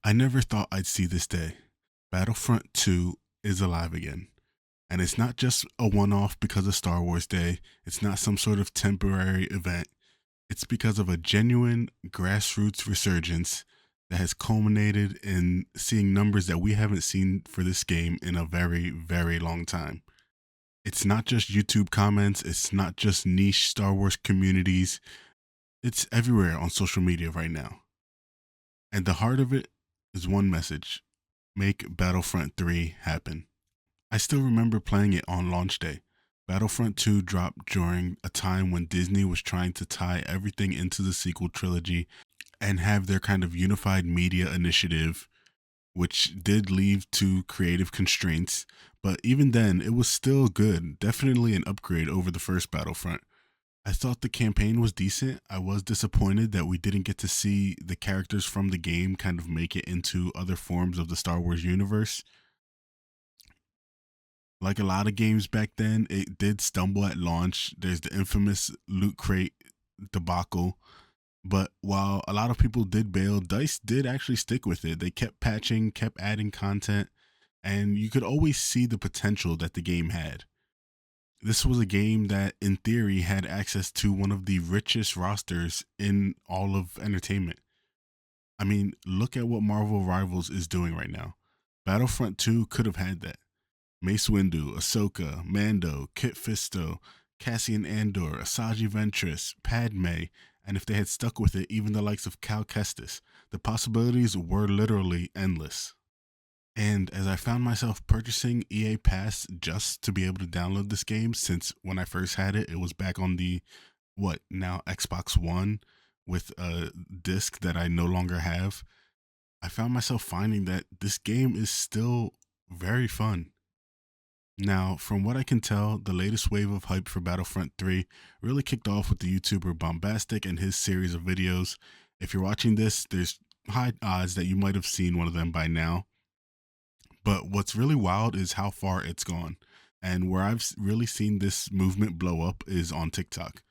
I never thought I'd see this day. Battlefront 2 is alive again. And it's not just a one off because of Star Wars Day, it's not some sort of temporary event. It's because of a genuine grassroots resurgence that has culminated in seeing numbers that we haven't seen for this game in a very, very long time. It's not just YouTube comments, it's not just niche Star Wars communities, it's everywhere on social media right now. And the heart of it is one message: make Battlefront 3 happen. I still remember playing it on launch day. Battlefront 2 dropped during a time when Disney was trying to tie everything into the sequel trilogy and have their kind of unified media initiative, which did lead to creative constraints. But even then, it was still good, definitely an upgrade over the first Battlefront. I thought the campaign was decent. I was disappointed that we didn't get to see the characters from the game kind of make it into other forms of the Star Wars universe. Like a lot of games back then, it did stumble at launch. There's the infamous loot crate debacle. But while a lot of people did bail, DICE did actually stick with it. They kept patching, kept adding content, and you could always see the potential that the game had. This was a game that, in theory, had access to one of the richest rosters in all of entertainment. I mean, look at what Marvel Rivals is doing right now. Battlefront 2 could have had that. Mace Windu, Ahsoka, Mando, Kit Fisto, Cassian Andor, Asajj Ventress, Padme, and if they had stuck with it, even the likes of Cal Kestis. The possibilities were literally endless. And as I found myself purchasing EA Pass just to be able to download this game, since when I first had it, it was back on the what now Xbox One with a disc that I no longer have, I found myself finding that this game is still very fun. Now, from what I can tell, the latest wave of hype for Battlefront 3 really kicked off with the YouTuber Bombastic and his series of videos. If you're watching this, there's high odds that you might have seen one of them by now. But what's really wild is how far it's gone. And where I've really seen this movement blow up is on TikTok.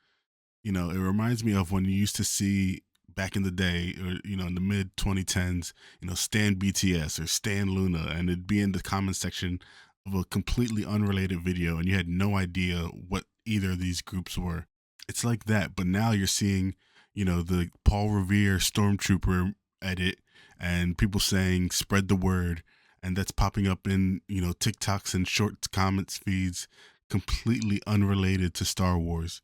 It reminds me of when you used to see back in the day, or in the mid 2010s, Stan BTS or Stan Luna, and it'd be in the comment section of a completely unrelated video, and you had no idea what either of these groups were. It's like that, but now you're seeing, the Paul Revere Stormtrooper edit, and people saying "spread the word," and that's popping up in TikToks and short comments feeds, completely unrelated to Star Wars.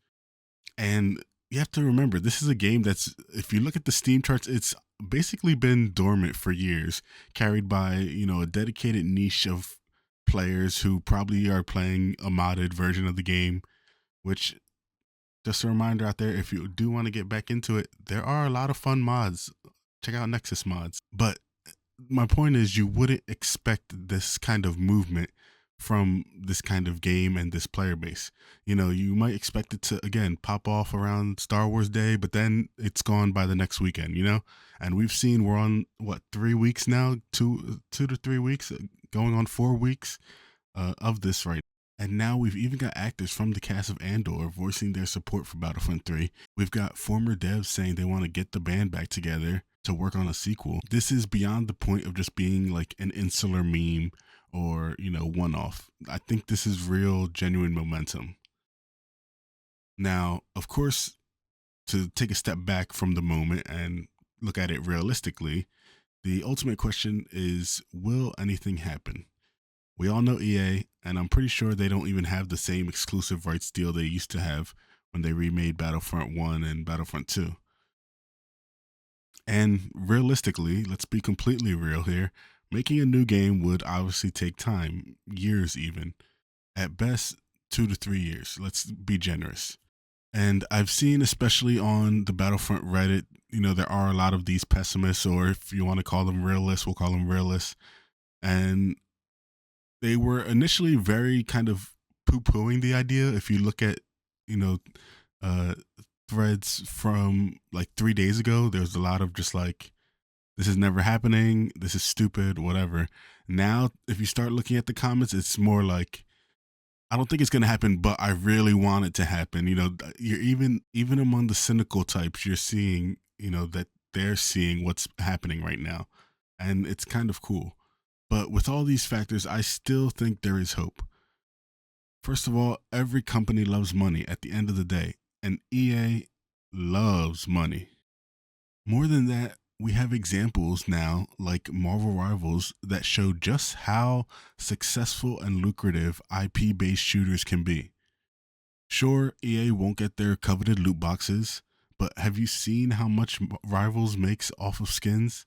And you have to remember, this is a game that's, if you look at the Steam charts, it's basically been dormant for years, carried by, a dedicated niche of players who probably are playing a modded version of the game, which, just a reminder out there, if you do want to get back into it, there are a lot of fun mods. Check out Nexus mods. But my point is, you wouldn't expect this kind of movement from this kind of game and this player base. You might expect it to, again, pop off around Star Wars Day, but then it's gone by the next weekend, And we've seen we're on what, 3 weeks now, 2 to 3 weeks, going on 4 weeks of this right. And now we've even got actors from the cast of Andor voicing their support for Battlefront 3. We've got former devs saying they want to get the band back together to work on a sequel. This is beyond the point of just being like an insular meme or, one off. I think this is real, genuine momentum. Now, of course, to take a step back from the moment and look at it realistically, the ultimate question is, will anything happen? We all know EA, and I'm pretty sure they don't even have the same exclusive rights deal they used to have when they remade Battlefront 1 and Battlefront 2. And realistically, let's be completely real here, making a new game would obviously take time, years even. At best, 2 to 3 years. Let's be generous. And I've seen, especially on the Battlefront Reddit, there are a lot of these pessimists, or if you want to call them realists, we'll call them realists. And they were initially very kind of poo pooing the idea. If you look at, you know, uh, threads from like 3 days ago, there's a lot of just like, this is never happening, this is stupid, whatever. Now, if you start looking at the comments, it's more like, I don't think it's going to happen, but I really want it to happen. You're even among the cynical types, you're seeing, that they're seeing what's happening right now. and it's kind of cool. But with all these factors, I still think there is hope. First of all, every company loves money at the end of the day, and EA loves money. More than that, we have examples now like Marvel Rivals that show just how successful and lucrative IP based shooters can be. Sure, EA won't get their coveted loot boxes, but have you seen how much Rivals makes off of skins?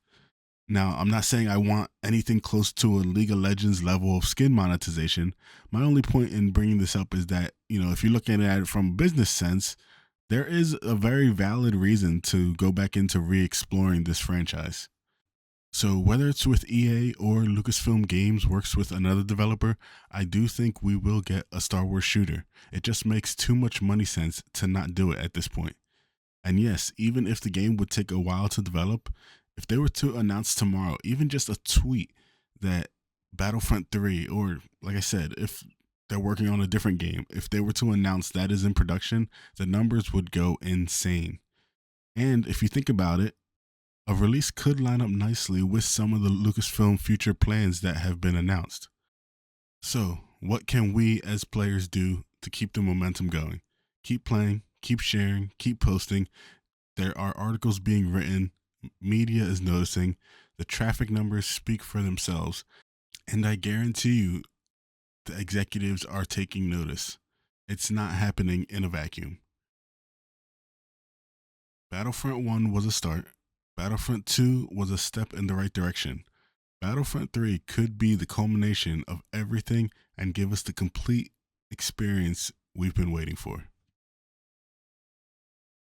Now, I'm not saying I want anything close to a League of Legends level of skin monetization. My only point in bringing this up is that, if you're looking at it from a business sense, there is a very valid reason to go back into re exploring this franchise. So, whether it's with EA or Lucasfilm Games works with another developer, I do think we will get a Star Wars shooter. It just makes too much money sense to not do it at this point. And yes, even if the game would take a while to develop, if they were to announce tomorrow, even just a tweet that Battlefront 3, or like I said, if they're working on a different game, if they were to announce that is in production, the numbers would go insane. And if you think about it, a release could line up nicely with some of the Lucasfilm future plans that have been announced. So, what can we as players do to keep the momentum going? Keep playing, keep sharing, keep posting. There are articles being written, media is noticing, the traffic numbers speak for themselves, and I guarantee you the executives are taking notice. It's not happening in a vacuum. Battlefront 1 was a start. Battlefront 2 was a step in the right direction. Battlefront 3 could be the culmination of everything and give us the complete experience we've been waiting for.